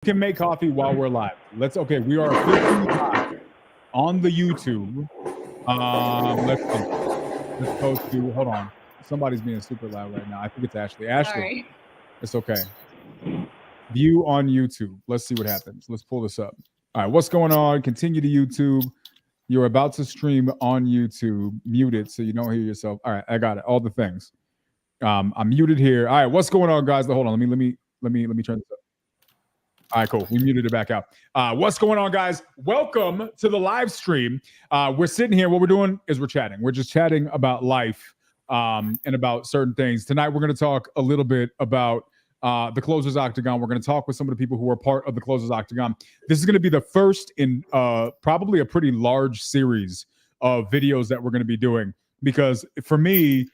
can make coffee while we're live. Okay, we are officially live on the YouTube. Let's see. Let's go to, hold on. Somebody's being super loud right now. I think it's Ashley. Ashley, Sorry. it's okay. View on YouTube. Let's see what happens. Let's pull this up. All right, what's going on? Continue to YouTube. You're about to stream on YouTube. Mute it so you don't hear yourself. All right, I got it. All the things. I'm muted here. All right, what's going on, guys? Hold on. Let me turn this up. All right, cool. We muted it back out. What's going on, guys? Welcome to the live stream. We're sitting here. What we're doing is we're chatting. We're just chatting about life and about certain things. Tonight, we're going to talk a little bit about the Closers Octagon. We're going to talk with some of the people who are part of the Closers Octagon. This is going to be the first in probably a pretty large series of videos that we're going to be doing. Because for me,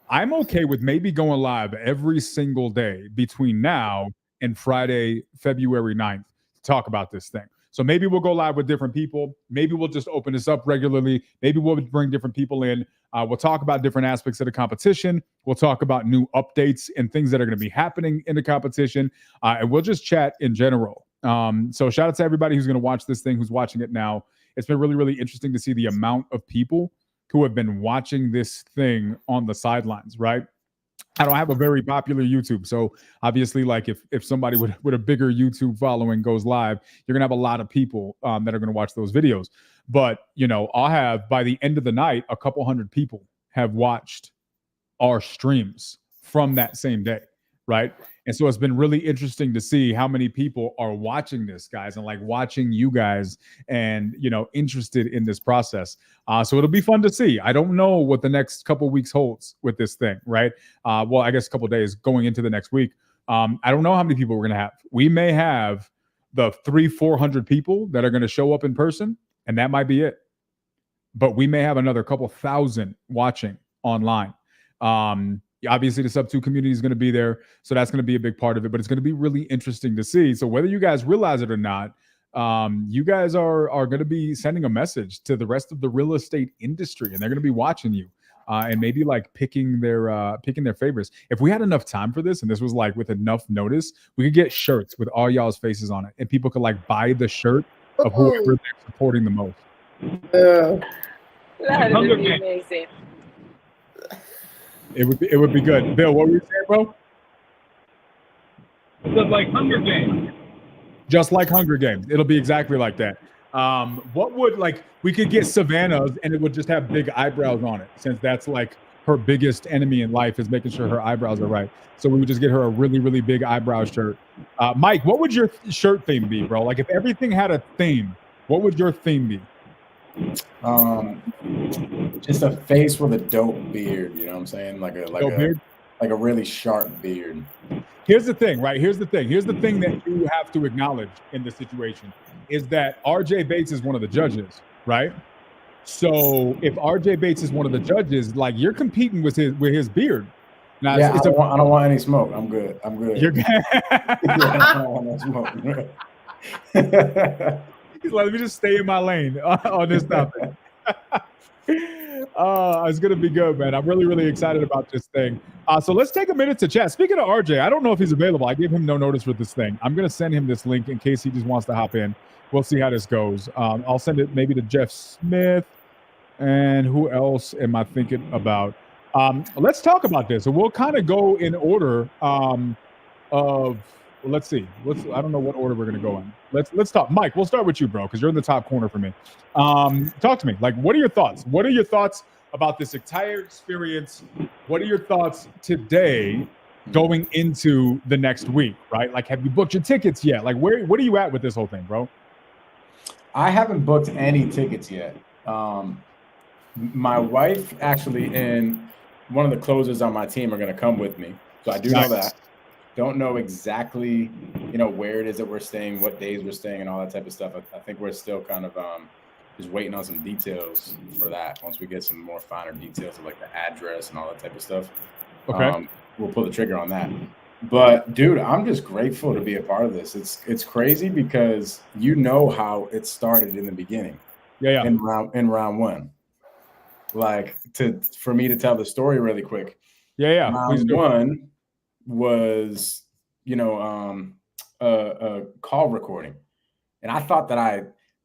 I'm okay with maybe going live every single day between now and Friday, February 9th to talk about this thing. So maybe we'll go live with different people. Maybe we'll just open this up regularly. Maybe we'll bring different people in. We'll talk about different aspects of the competition. We'll talk about new updates and things that are going to be happening in the competition. And we'll just chat in general. So shout out to everybody who's going to watch this thing, who's watching it now. It's been really, really interesting to see the amount of people who have been watching this thing on the sidelines, right? I don't have a very popular YouTube. So obviously, like if somebody with a bigger YouTube following goes live, you're gonna have a lot of people that are gonna watch those videos. But I'll have by the end of the night, a couple hundred people have watched our streams from that same day, right? And so it's been really interesting to see how many people are watching this, guys, and like watching you guys and interested in this process. So it'll be fun to see. I don't know what the next couple weeks holds with this thing, right? Well, I guess a couple days going into the next week. I don't know how many people we're gonna have. We may have the 300-400 people that are gonna show up in person, and that might be it. But we may have another couple thousand watching online. Obviously, the sub 2 community is going to be there, so that's going to be a big part of it. But it's going to be really interesting to see. So whether you guys realize it or not, you guys are going to be sending a message to the rest of the real estate industry, and they're going to be watching you and maybe like picking their favorites. If we had enough time for this, and this was like with enough notice, we could get shirts with all y'all's faces on it, and people could like buy the shirt of whoever they're supporting the most. That would be amazing. It would be good. Bill, what were you saying, bro? Just like Hunger Games. Just like Hunger Games. It'll be exactly like that. What would we could get Savannah's and it would just have big eyebrows on it, since that's like her biggest enemy in life is making sure her eyebrows are right. So we would just get her a really, really big eyebrow shirt. Mike, what would your shirt theme be, bro? Like if everything had a theme, what would your theme be? Just a face with a dope beard, you know what I'm saying? Like a really sharp beard. Here's the thing, right? Here's the thing that you have to acknowledge in this situation is that RJ Bates is one of the judges, right? So if RJ Bates is one of the judges, like you're competing with his beard. Now, yeah, I don't want any smoke. I'm good. You're good. I don't want no smoke. Let me just stay in my lane on this topic. It's gonna be good, man. I'm really, really excited about this thing. So let's take a minute to chat. Speaking of RJ, I don't know if he's available. I gave him no notice for this thing. I'm gonna send him this link in case he just wants to hop in. We'll see how this goes. I'll send it maybe to Jeff Smith. And who else am I thinking about? Let's talk about this. So we'll kind of go in order of. Well, let's see. I don't know what order we're gonna go in. Let's talk. Mike, we'll start with you, bro, because you're in the top corner for me. Talk to me. Like, what are your thoughts? What are your thoughts about this entire experience? What are your thoughts today going into the next week, right? Like, have you booked your tickets yet? Like, what are you at with this whole thing, bro? I haven't booked any tickets yet. My wife actually and one of the closers on my team are gonna come with me. So I do know that. Don't know exactly, where it is that we're staying, what days we're staying, and all that type of stuff. I think we're still kind of just waiting on some details for that. Once we get some more finer details of like the address and all that type of stuff, okay, we'll pull the trigger on that. But dude, I'm just grateful to be a part of this. It's crazy because how it started in the beginning. Yeah. In round one, like for me to tell the story really quick. Yeah. Round one was, a call recording, and I thought that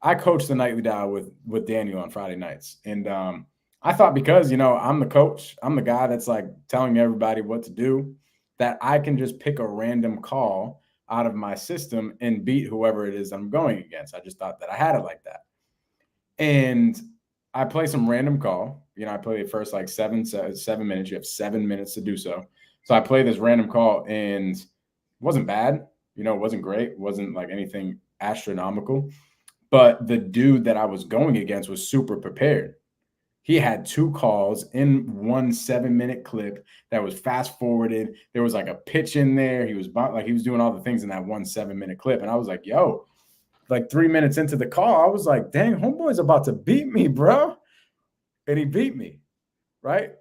I coached the Nightly Dial with Daniel on Friday nights, and I thought because I'm the coach, I'm the guy that's like telling everybody what to do, that I can just pick a random call out of my system and beat whoever it is I'm going against. I just thought that I had it like that, and I play some random call. I play the first like 7 minutes. You have 7 minutes to do so. So I play this random call, and it wasn't bad. It wasn't great. It wasn't like anything astronomical. But the dude that I was going against was super prepared. He had 2 calls in one 7-minute clip that was fast forwarded. There was like a pitch in there. He was doing all the things in that one 7-minute clip. And I was like, yo, like 3 minutes into the call, I was like, dang, homeboy's about to beat me, bro. And he beat me, right?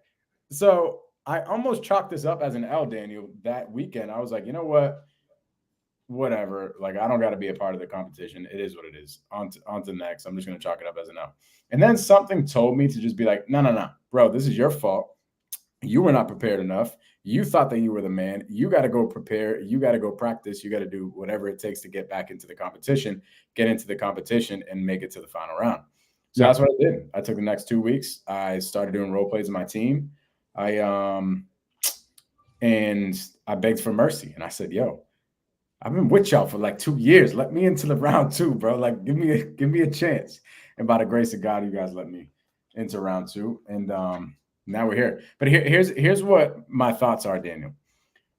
So I almost chalked this up as an L, Daniel, that weekend. I was like, you know what? Whatever. Like, I don't got to be a part of the competition. It is what it is. On to next. I'm just going to chalk it up as an L. And then something told me to just be like, no, bro, this is your fault. You were not prepared enough. You thought that you were the man. You got to go prepare. You got to go practice. You got to do whatever it takes to get back into the competition, and make it to the final round. So that's what I did. I took the next 2 weeks. I started doing role plays in my team. And I begged for mercy. And I said, yo, I've been with y'all for like 2 years. Let me into the round 2, bro. Like, give me a chance. And by the grace of God, you guys let me into round 2. And now we're here. But here's what my thoughts are, Daniel.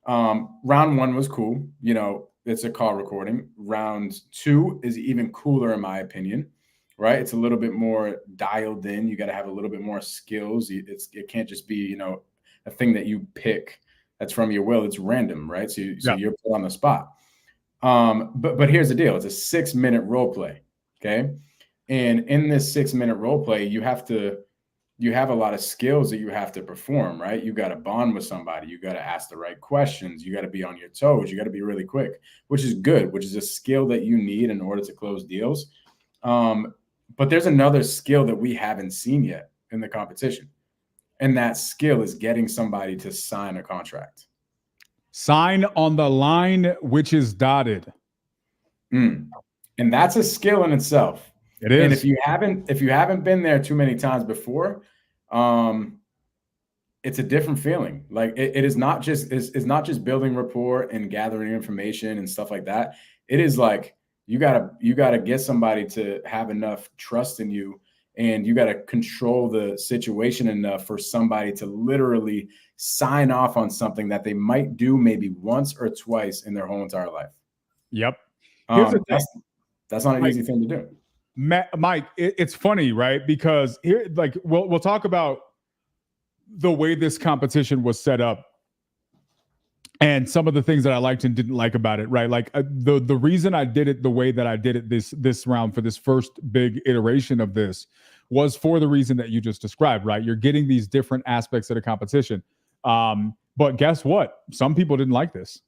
Round 1 was cool. It's a call recording. Round 2 is even cooler, in my opinion. Right? It's a little bit more dialed in. You got to have a little bit more skills. It can't just be, a thing that you pick that's from your will. It's random, right? So you're put on the spot. But here's the deal. It's a 6-minute role play. Okay. And in this 6-minute role play, you have a lot of skills that you have to perform, right? You got to bond with somebody. You got to ask the right questions. You got to be on your toes. You got to be really quick, which is good, which is a skill that you need in order to close deals. But there's another skill that we haven't seen yet in the competition. And that skill is getting somebody to sign a contract. Sign on the line, which is dotted. And that's a skill in itself. It is. And if you haven't been there too many times before, it's a different feeling. Like it is not just, it's not just building rapport and gathering information and stuff like that. It is like, you gotta get somebody to have enough trust in you, and you gotta control the situation enough for somebody to literally sign off on something that they might do maybe once or twice in their whole entire life. Yep. That's not an easy thing to do. Mike, it's funny, right? Because here, like, we'll talk about the way this competition was set up and some of the things that I liked and didn't like about it, right? Like the reason I did it the way that I did it this round for this first big iteration of this was for the reason that you just described, right? You're getting these different aspects of the competition. But guess what? Some people didn't like this.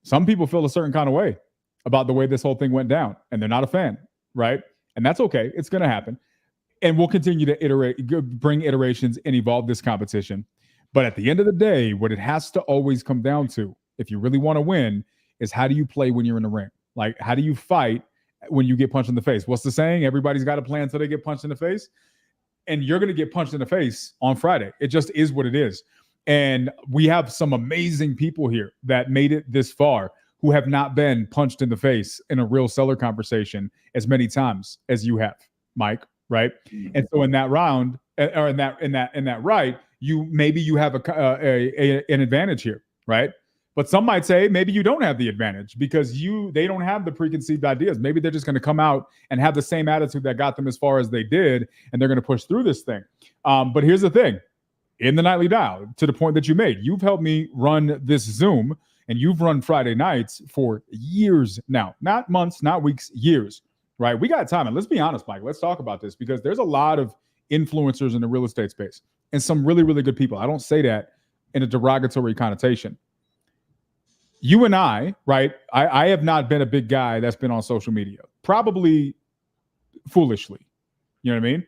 Some people feel a certain kind of way about the way this whole thing went down, and they're not a fan, right? And that's okay. It's going to happen. And we'll continue to bring iterations and evolve this competition. But at the end of the day, what it has to always come down to, if you really want to win, is how do you play when you're in the ring? Like, how do you fight when you get punched in the face? What's the saying? Everybody's got a plan until they get punched in the face. And you're going to get punched in the face on Friday. It just is what it is. And we have some amazing people here that made it this far who have not been punched in the face in a real seller conversation as many times as you have, Mike, right? Mm-hmm. And so in that round, or in that right, you have an advantage here, right? But some might say maybe you don't have the advantage because they don't have the preconceived ideas. Maybe they're just going to come out and have the same attitude that got them as far as they did, and they're going to push through this thing. But here's the thing. In the Nightly Dial, to the point that you made, you've helped me run this Zoom, and you've run Friday nights for years now. Not months, not weeks, years, right? We got time. And let's be honest, Mike, let's talk about this because there's a lot of influencers in the real estate space and some really, really good people. I don't say that in a derogatory connotation. You and I, right? I have not been a big guy that's been on social media, probably foolishly. You know what I mean?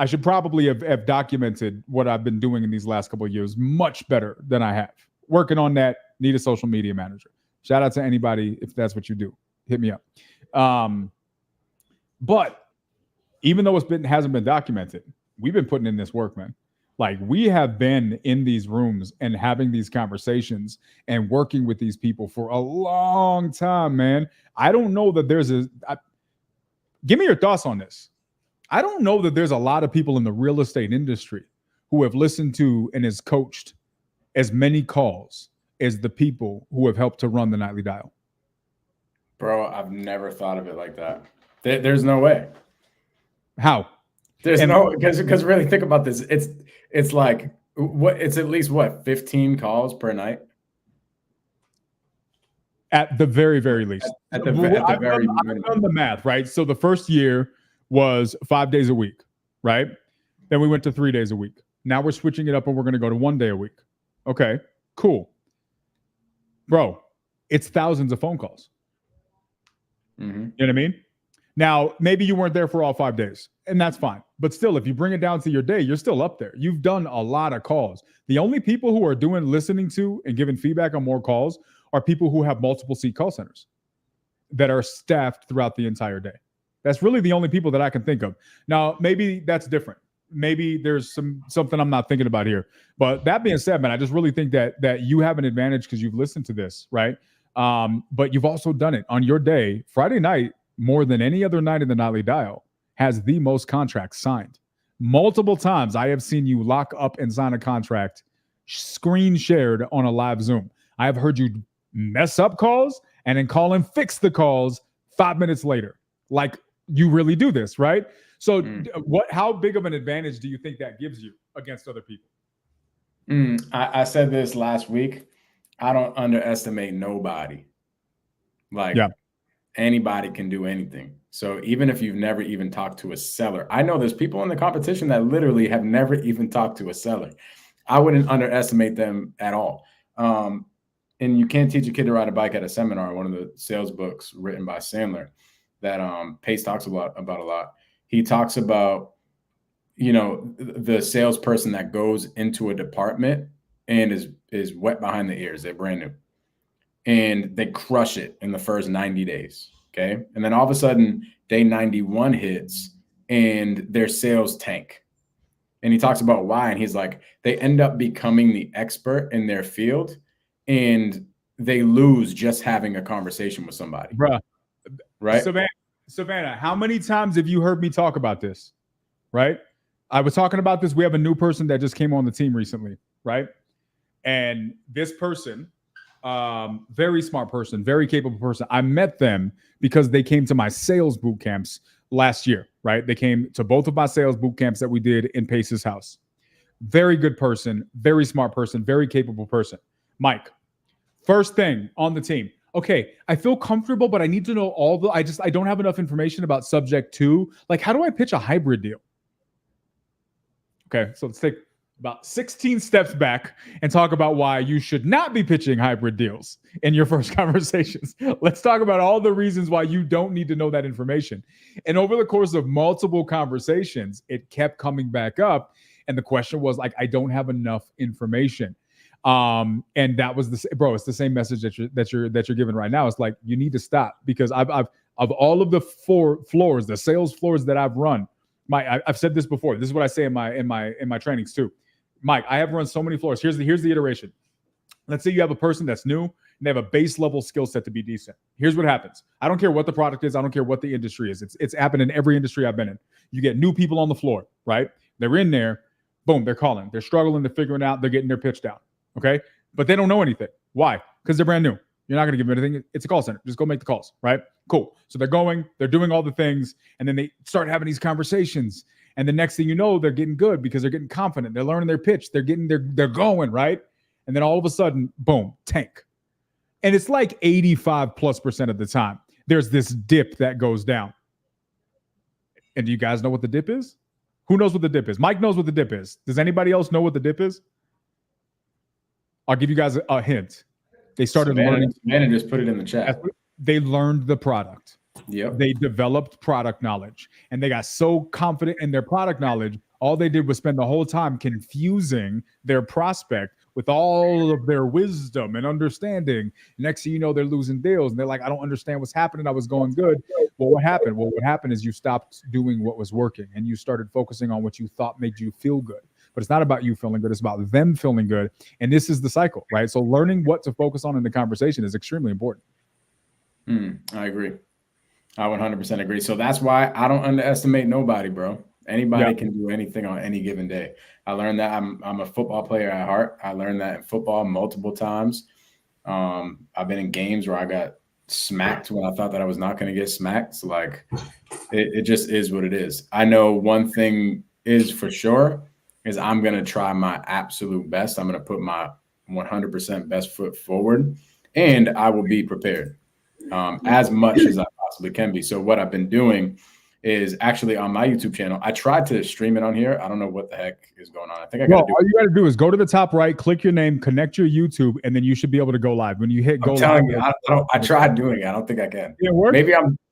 I should probably have documented what I've been doing in these last couple of years much better than I have. Working on that, need a social media manager. Shout out to anybody if that's what you do. Hit me up. But even though hasn't been documented, we've been putting in this work, man. Like we have been in these rooms and having these conversations and working with these people for a long time, man. I don't know that give me your thoughts on this. I don't know that there's a lot of people in the real estate industry who have listened to and has coached as many calls as the people who have helped to run the Nightly Dial. Bro, I've never thought of it like that. There's no way. How? Because really think about this. It's like it's at least 15 calls per night? At the very, very least. I've done the math, right? So the first year was 5 days a week, right? Then we went to 3 days a week. Now we're switching it up and we're going to go to 1 day a week. Okay, cool. Bro, it's thousands of phone calls. Mm-hmm. You know what I mean? Now, maybe you weren't there for all 5 days, and that's fine. But still, if you bring it down to your day, you're still up there. You've done a lot of calls. The only people who are listening to and giving feedback on more calls are people who have multiple seat call centers that are staffed throughout the entire day. That's really the only people that I can think of. Now, maybe that's different. Maybe there's something I'm not thinking about here. But that being said, man, I just really think that you have an advantage because you've listened to this, right? But you've also done it on your day. Friday night, more than any other night in the Nightly Dial, has the most contracts signed. Multiple times I have seen you lock up and sign a contract, screen shared on a live Zoom. I have heard you mess up calls and then call and fix the calls 5 minutes later. Like you really do this, right? So how big of an advantage do you think that gives you against other people? I said this last week. I don't underestimate nobody. Anybody can do anything. So even if you've never even talked to a seller, I know there's people in the competition that literally have never even talked to a seller. I wouldn't underestimate them at all. And you can't teach a kid to ride a bike at a seminar, one of the sales books written by Sandler that Pace talks about a lot. He talks about, the salesperson that goes into a department and is wet behind the ears. They're brand new. And they crush it in the first 90 days, okay? And then all of a sudden, day 91 hits, and their sales tank. And he talks about why, and he's like, they end up becoming the expert in their field, and they lose just having a conversation with somebody. Bruh. Right? Savannah, how many times have you heard me talk about this, right? I was talking about this. We have a new person that just came on the team recently, right? And this person, very smart person, very capable person. I met them because they came to my sales boot camps last year, right? They came to both of my sales boot camps that we did in Pace's house. Very good person, very smart person, very capable person. Mike, first thing on the team. Okay, I feel comfortable, but I need to know I don't have enough information about subject to. Like, how do I pitch a hybrid deal? Okay, so let's take about 16 steps back and talk about why you should not be pitching hybrid deals in your first conversations. Let's talk about all the reasons why you don't need to know that information. And over the course of multiple conversations, it kept coming back up. And the question was like, I don't have enough information. And that was it's the same message that you're giving right now. It's like, you need to stop, because I've of all of the floors, the sales floors that I've run, I've said this before. This is what I say in my trainings too. Mike, I have run so many floors. Here's the iteration. Let's say you have a person that's new and they have a base level skill set to be decent. Here's what happens. I don't care what the product is. I don't care what the industry is. It's happened in every industry I've been in. You get new people on the floor, right? They're in there. Boom, they're calling. They're struggling. They're figuring out. They're getting their pitch down. Okay? But they don't know anything. Why? Because they're brand new. You're not going to give them anything. It's a call center. Just go make the calls, right? Cool. So they're doing all the things, and then they start having these conversations. And the next thing you know, they're getting good because they're getting confident. They're learning their pitch. They're going, right? And then all of a sudden, boom, tank. And it's like 85+% of the time, there's this dip that goes down. And do you guys know what the dip is? Who knows what the dip is? Mike knows what the dip is. Does anybody else know what the dip is? I'll give you guys a hint. They started learning. Savannah just put it in the chat. They learned the product. Yep. They developed product knowledge, and they got so confident in their product knowledge. All they did was spend the whole time confusing their prospect with all of their wisdom and understanding. Next thing you know, they're losing deals, and they're like, I don't understand what's happening. I was going good. Well, what happened? Well, what happened is you stopped doing what was working, and you started focusing on what you thought made you feel good. But it's not about you feeling good. It's about them feeling good. And this is the cycle, right? So learning what to focus on in the conversation is extremely important. I agree. I 100% agree. So that's why I don't underestimate nobody, bro. Anybody can do anything on any given day. I learned that I'm a football player at heart. I learned that in football multiple times. I've been in games where I got smacked when I thought that I was not going to get smacked. So like, it just is what it is. I know one thing is for sure is I'm going to try my absolute best. I'm going to put my 100% best foot forward, and I will be prepared as much as I possibly can be. So what I've been doing is actually on my YouTube channel. I tried to stream it on here. I don't know what the heck is going on. I think I got to do all you got to do is go to the top right, click your name, connect your YouTube, and then you should be able to go live. When you hit go live, telling you, I tried doing it. I don't think I can. It works?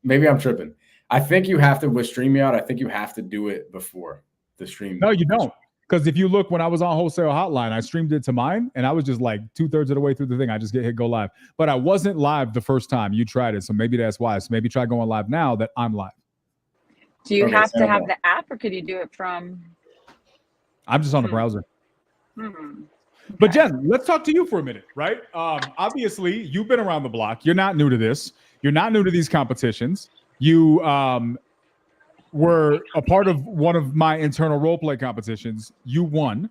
Maybe I'm tripping. I think you have to, with StreamYard, I think you have to do it before the stream. No, you don't. Because if you look, when I was on Wholesale Hotline, I streamed it to mine, and I was just like 2/3 of the way through the thing. I just hit go live. But I wasn't live the first time you tried it, so maybe that's why. So maybe try going live now that I'm live. Do you have to have the app, or could you do it from? I'm just on the browser. Okay. But Jen, let's talk to you for a minute, right? Obviously, you've been around the block. You're not new to this. You're not new to these competitions. You were a part of one of my internal role play competitions. You won.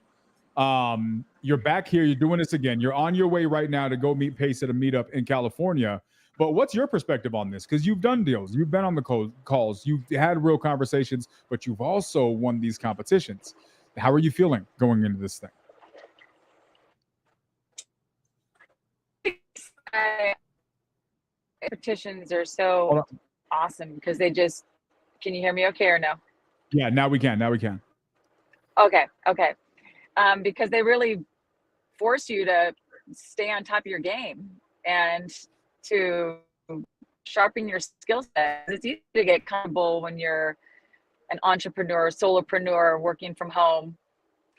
You're back here. You're doing this again. You're on your way right now to go meet Pace at a meetup in California. But what's your perspective on this? Because you've done deals. You've been on the calls. You've had real conversations, but you've also won these competitions. How are you feeling going into this thing? Competitions are so awesome because they just, can you hear me okay or no? Yeah, now we can. Okay. Because they really force you to stay on top of your game and to sharpen your skill set. It's easy to get comfortable when you're an entrepreneur, solopreneur, working from home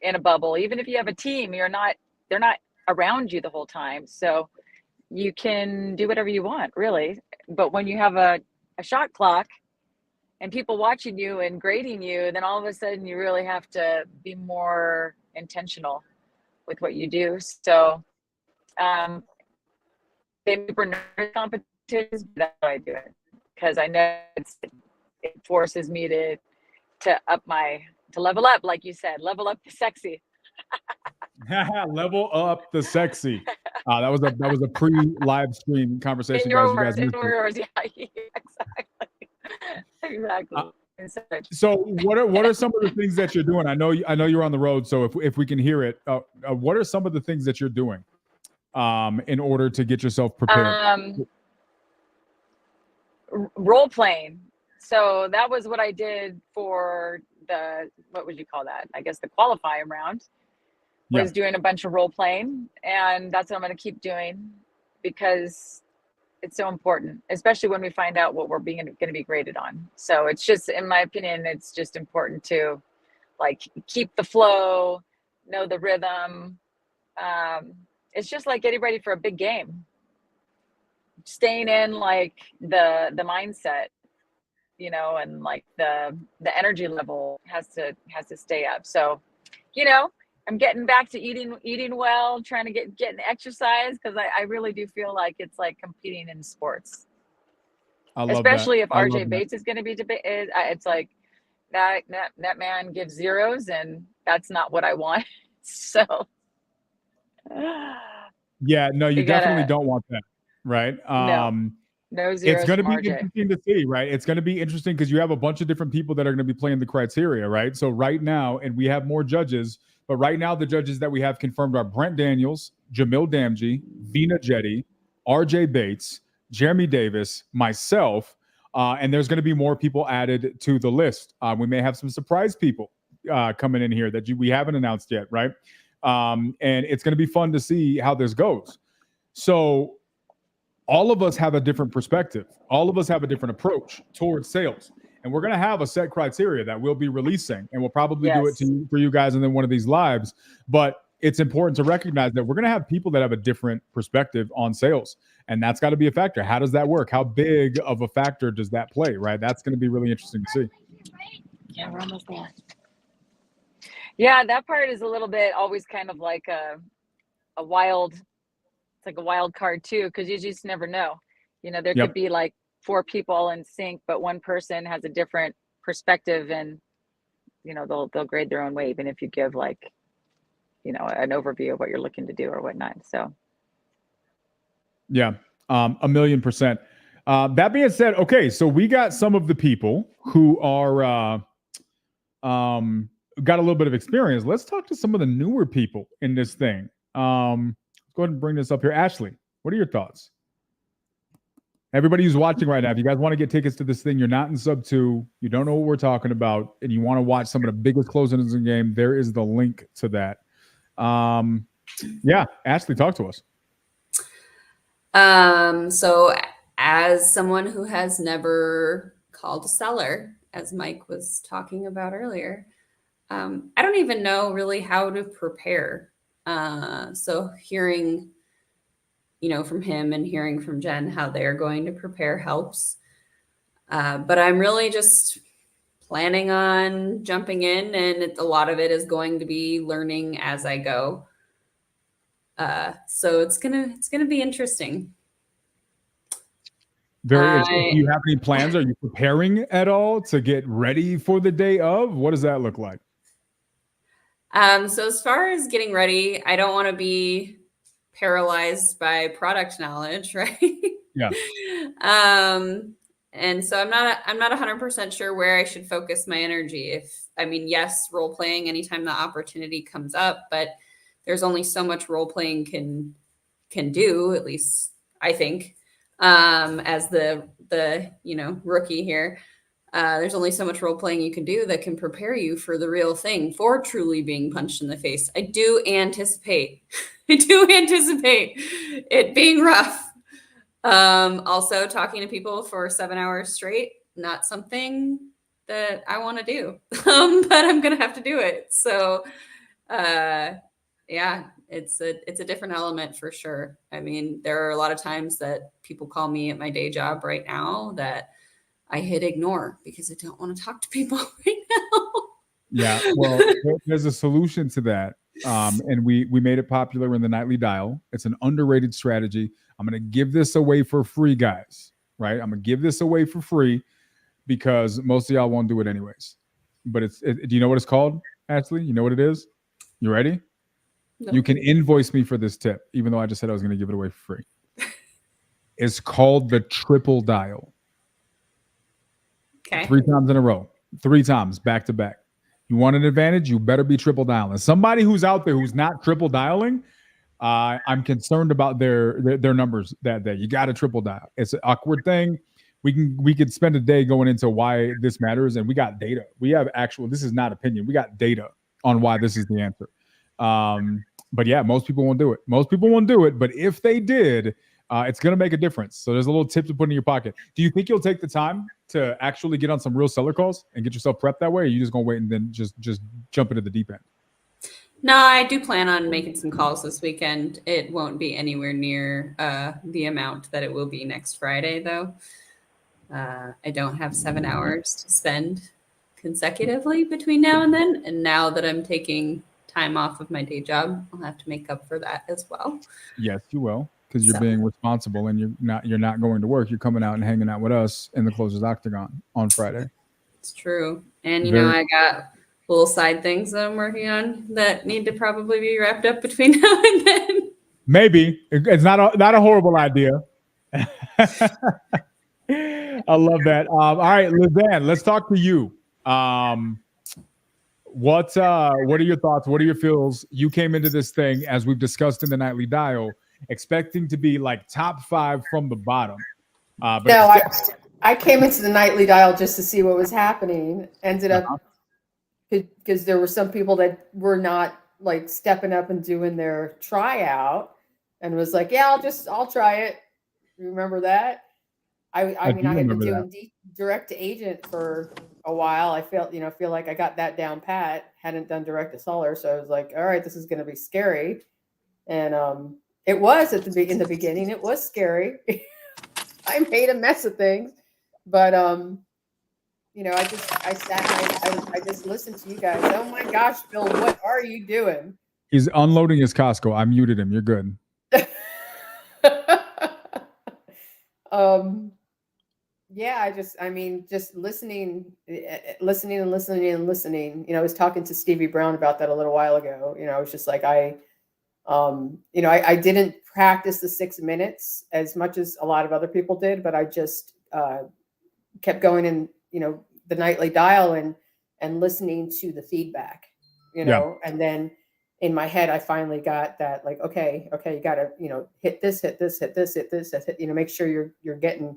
in a bubble. Even if you have a team, they're not around you the whole time. So you can do whatever you want, really. But when you have a shot clock and people watching you and grading you, then all of a sudden you really have to be more intentional with what you do. So they competitions, that's how I do it, because I know it forces me to level up, like you said, level up the sexy. Level up the sexy. That was a pre-live stream conversation, guys. You guys exactly. So what are some of the things that you're doing? I know you're on the road, so if we can hear it, what are some of the things that you're doing in order to get yourself prepared? Role playing. So that was what I did for what would you call that? I guess the qualifying round was doing a bunch of role playing, and that's what I'm going to keep doing because it's so important, especially when we find out what we're going to be graded on. So it's just, in my opinion, it's just important to like keep the flow, know the rhythm. It's just like getting ready for a big game, staying in like the mindset, and like the energy level has to stay up. So, I'm getting back to eating well, trying to get exercise, because I really do feel like it's like competing in sports. I love especially that. if RJ Bates is going to be debated. It's like that man gives zeros, and that's not what I want. So yeah, no, you definitely don't want that, right? No zeros. It's going to be RJ. interesting to see, right? It's going to be interesting because you have a bunch of different people that are going to be playing the criteria, right? So right now, and we have more judges, but right now the judges that we have confirmed are Brent Daniels, Jamil Damji, Vina Jetty, RJ Bates, Jeremy Davis, myself, and there's going to be more people added to the list. We may have some surprise people coming in here that we haven't announced yet, right? And it's going to be fun to see how this goes. So all of us have a different perspective. All of us have a different approach towards sales. And we're going to have a set criteria that we'll be releasing, and we'll probably do it for you guys and then one of these lives. But it's important to recognize that we're going to have people that have a different perspective on sales, and that's got to be a factor. How does that work? How big of a factor does that play, right? That's going to be really interesting to see. Yeah, we're almost there. Yeah, that part is a little bit always kind of like a wild, it's like a wild card too, because you just never know. You know, there could be like 4 people in sync, but one person has a different perspective, and you know, they'll grade their own way, even if you give like, you know, an overview of what you're looking to do or whatnot. So yeah, 1,000,000%. That being said, okay, so we got some of the people who are got a little bit of experience. Let's talk to some of the newer people in this thing. Let's go ahead and bring this up here. Ashley, what are your thoughts? Everybody who's watching right now, if you guys want to get tickets to this thing, you're not in sub 2, you don't know what we're talking about, and you want to watch some of the biggest closings in the game, there is the link to that. Yeah, Ashley, talk to us. So as someone who has never called a seller, as Mike was talking about earlier, I don't even know really how to prepare. So hearing, you know, from him and hearing from Jen how they're going to prepare helps. But I'm really just planning on jumping in, and a lot of it is going to be learning as I go. So it's gonna be interesting. Very interesting. Do you have any plans? Are you preparing at all to get ready for the day of? What does that look like? So as far as getting ready, I don't want to be paralyzed by product knowledge, right? Yeah. And so I'm not 100% sure where I should focus my energy. Yes, role playing anytime the opportunity comes up, but there's only so much role playing can do, at least I think, as the rookie here. There's only so much role playing you can do that can prepare you for the real thing, for truly being punched in the face. I do anticipate it being rough. Also, talking to people for 7 hours straight, not something that I want to do, but I'm gonna have to do it. So, yeah, it's a different element for sure. I mean, there are a lot of times that people call me at my day job right now that I hit ignore because I don't want to talk to people right now. Yeah, well, there's a solution to that. And we made it popular in the nightly dial. It's an underrated strategy. I'm going to give this away for free, guys, right? I'm going to give this away for free because most of y'all won't do it anyways. But do you know what it's called, Ashley? You know what it is? You ready? No. You can invoice me for this tip, even though I just said I was going to give it away for free. It's called the triple dial. Okay. 3 times in a row. 3 times back to back. You want an advantage? You better be triple dialing. Somebody who's out there who's not triple dialing, I'm concerned about their numbers that day. You got to triple dial. It's an awkward thing. We could spend a day going into why this matters, and we got data. We have actual. This is not opinion. We got data on why this is the answer. But yeah, most people won't do it. Most people won't do it. But if they did, it's going to make a difference. So there's a little tip to put in your pocket. Do you think you'll take the time to actually get on some real seller calls and get yourself prepped that way? Or are you just going to wait and then just jump into the deep end? No, I do plan on making some calls this weekend. It won't be anywhere near the amount that it will be next Friday, though. I don't have 7 hours to spend consecutively between now and then. And now that I'm taking time off of my day job, I'll have to make up for that as well. Yes, you will. Because you're being responsible and you're not going to work. You're coming out and hanging out with us in the Closers Octagon on Friday. It's true. And, you know, I got little side things that I'm working on that need to probably be wrapped up between now and then. Maybe. It's not a horrible idea. I love that. All right, Lizanne, let's talk to you. What are your thoughts? What are your feels? You came into this thing, as we've discussed in the Nightly Dial, expecting to be like top 5 from the bottom. I came into the Nightly Dial just to see what was happening. Ended up because there were some people that were not like stepping up and doing their tryout, and was like, yeah, I'll try it. Remember that? I mean, do I had been remember doing direct to agent for a while. I feel like I got that down pat. Hadn't done direct to seller, so I was like, all right, this is going to be scary. And it was in the beginning. It was scary. I made a mess of things, but I sat and I just listened to you guys. Oh my gosh, Bill, what are you doing? He's unloading his Costco. I muted him. You're good. Yeah, just listening. I was talking to Stevie Brown about that a little while ago. I was just like, I didn't practice the 6 minutes as much as a lot of other people did, but I just kept going in, the nightly dial and listening to the feedback, and then in my head, I finally got that, like, okay, you got to, hit this, make sure you're getting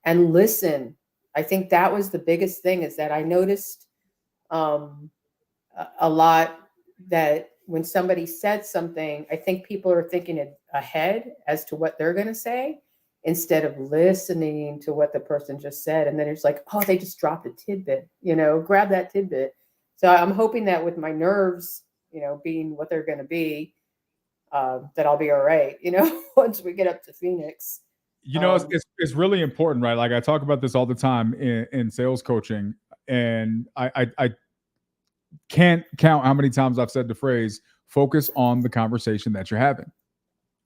and listen. I think that was the biggest thing, is that I noticed a lot that when somebody said something, I think people are thinking ahead as to what they're going to say instead of listening to what the person just said. And then it's like, oh, they just dropped a tidbit, grab that tidbit. So I'm hoping that with my nerves, being what they're going to be, that I'll be all right, once we get up to Phoenix. It's really important, right? Like I talk about this all the time in sales coaching, and I can't count how many times I've said the phrase, focus on the conversation that you're having.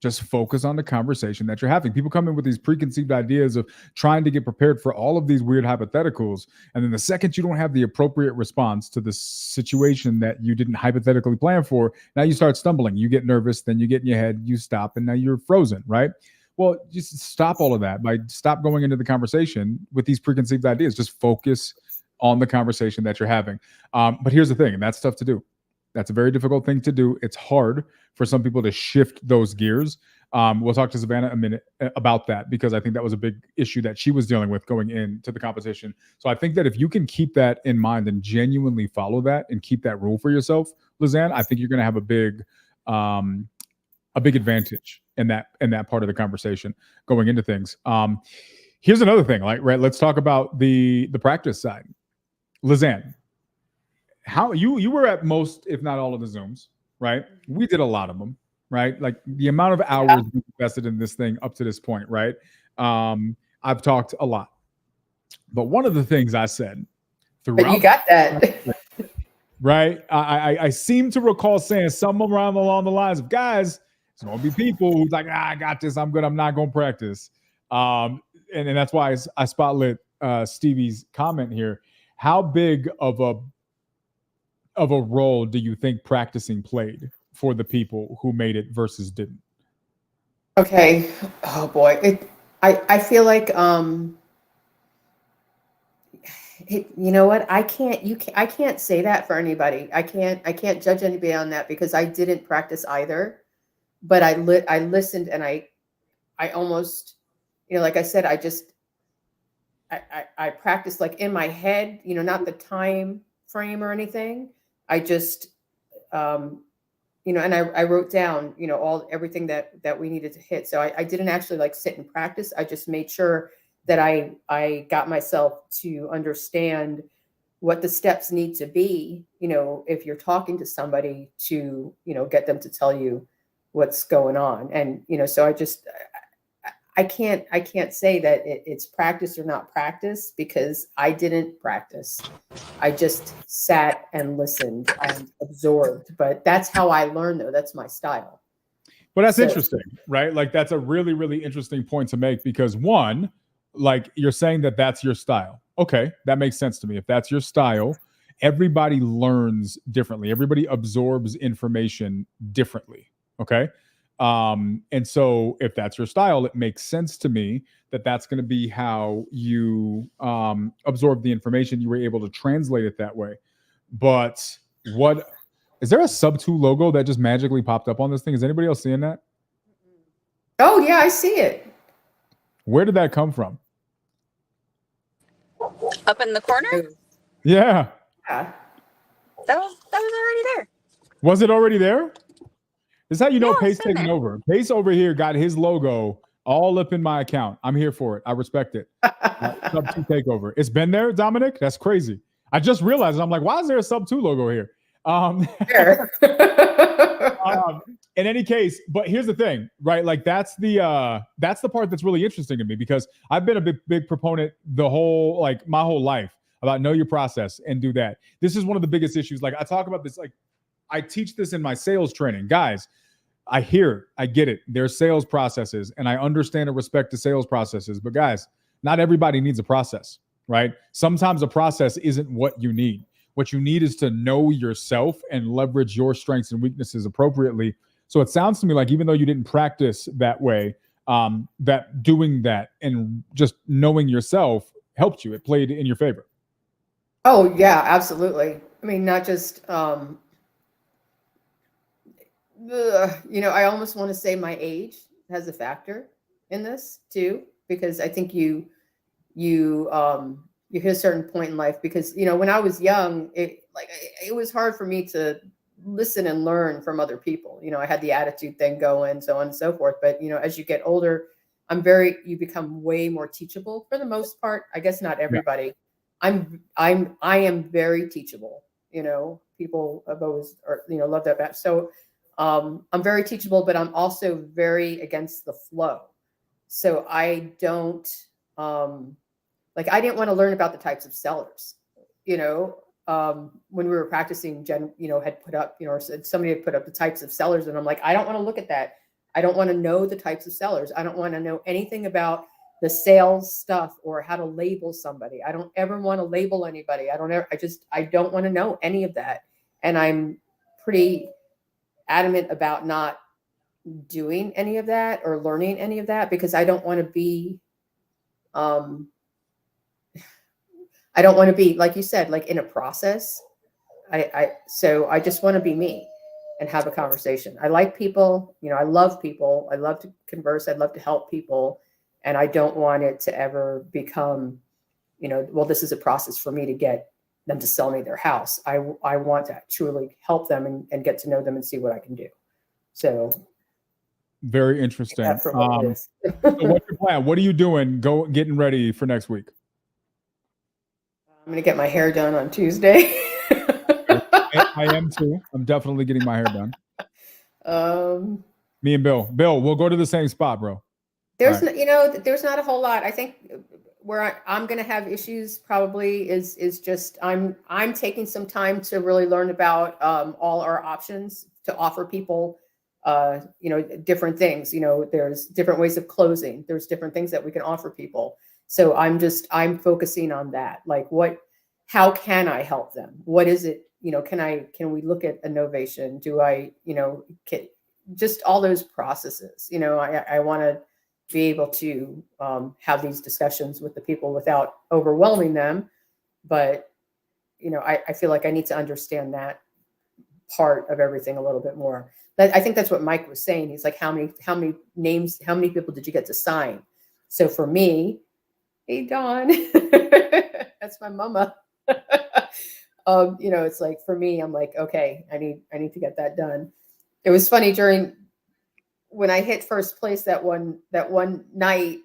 Just focus on the conversation that you're having. People come in with these preconceived ideas of trying to get prepared for all of these weird hypotheticals. And then the second you don't have the appropriate response to the situation that you didn't hypothetically plan for, now you start stumbling. You get nervous, then you get in your head, you stop, and now you're frozen, right? Well, just stop all of that by stop going into the conversation with these preconceived ideas. Just focus on the conversation that you're having. But here's the thing, and that's tough to do. That's a very difficult thing to do. It's hard for some people to shift those gears. We'll talk to Savannah a minute about that, because I think that was a big issue that she was dealing with going into the competition. So I think that if you can keep that in mind and genuinely follow that and keep that rule for yourself, Lizanne, I think you're going to have a big advantage in that part of the conversation going into things. Here's another thing, right? Let's talk about the practice side. Lizanne, how you were at most, if not all of the Zooms, right? We did a lot of them, right? Like the amount of hours we invested in this thing up to this point, right? I've talked a lot, but one of the things I said throughout, but you got that. Right? I seem to recall saying something along the lines of, guys, there's going to be people who's like, I got this, I'm good, I'm not going to practice. And that's why I spotlit Stevie's comment here. How big of a role do you think practicing played for the people who made it versus didn't? Okay. Oh boy. I feel like you know what? I can't say that for anybody. I can't judge anybody on that, because I didn't practice either. But I listened, and I almost, like I said, I practiced like in my head, not the time frame or anything. I just, and I wrote down, everything that we needed to hit. So I didn't actually like sit and practice. I just made sure that I got myself to understand what the steps need to be, if you're talking to somebody to, get them to tell you what's going on. And, so I can't say that it's practice or not practice, because I didn't practice. I just sat and listened and absorbed. But that's how I learned, though. That's my style. Well, that's interesting, right? Like that's a really, really interesting point to make, because one, like you're saying that that's your style. Okay, that makes sense to me. If that's your style, everybody learns differently. Everybody absorbs information differently. Okay. And so if that's your style, it makes sense to me that that's going to be how you absorb the information. You were able to translate it that way. But what is there a sub 2 logo that just magically popped up on this thing? Is anybody else seeing that? Oh yeah, I see it. Where did that come from? Up in the corner? Yeah. Yeah. That was already there. Was it already there? This is how you know Yeah, Pace it's in taking there. over. Pace over here got his logo All up in my account. I'm here for it. I respect it. Sub 2 takeover. It's been there, Dominic. That's crazy. I just realized it. I'm like, why is there a Sub 2 logo here? Sure. In any case, but here's the thing, right? Like that's the part that's really interesting to me, because I've been a big proponent my whole life about know your process and do that. This is one of the biggest issues. Like I talk about this, like I teach this in my sales training. Guys, I get it. There's sales processes, and I understand and respect the sales processes. But guys, not everybody needs a process, right? Sometimes a process isn't what you need. What you need is to know yourself and leverage your strengths and weaknesses appropriately. So it sounds to me like even though you didn't practice that way, that doing that and just knowing yourself helped you. It played in your favor. Oh yeah, absolutely. I mean, not just, I almost want to say my age has a factor in this too, because I think you hit a certain point in life, because, when I was young, it was hard for me to listen and learn from other people. I had the attitude thing going, so on and so forth. But, as you get older, you become way more teachable for the most part. I guess not everybody. Yeah. I am very teachable. People have always, love that back. So I'm very teachable, but I'm also very against the flow. So I don't, I didn't want to learn about the types of sellers, when we were practicing, Jen, had put up, or somebody had put up the types of sellers. And I'm like, I don't want to look at that. I don't want to know the types of sellers. I don't want to know anything about the sales stuff or how to label somebody. I don't ever want to label anybody. I don't want to know any of that. And I'm pretty adamant about not doing any of that or learning any of that, because I don't want to be, like you said, like in a process. So I just want to be me and have a conversation. I like people, I love people. I love to converse. I love to help people. And I don't want it to ever become, well, this is a process for me to get them to sell me their house. I want to truly help them and get to know them and see what I can do. So very interesting. So what's your plan? What are you doing? Getting ready for next week? I'm going to get my hair done on Tuesday. I am too. I'm definitely getting my hair done. Me and Bill, we'll go to the same spot, bro. There's, there's not a whole lot. I think where I'm going to have issues probably is just I'm taking some time to really learn about all our options to offer people, different things. There's different ways of closing. There's different things that we can offer people. So I'm focusing on that. Like how can I help them? What is it? Can we look at innovation? Do I, just all those processes, I want to be able to have these discussions with the people without overwhelming them. But, I feel like I need to understand that part of everything a little bit more. But I think that's what Mike was saying. He's like, how many names, how many people did you get to sign? So for me, hey, Dawn, that's my mama. It's like, for me, I'm like, okay, I need to get that done. It was funny when I hit first place that one night,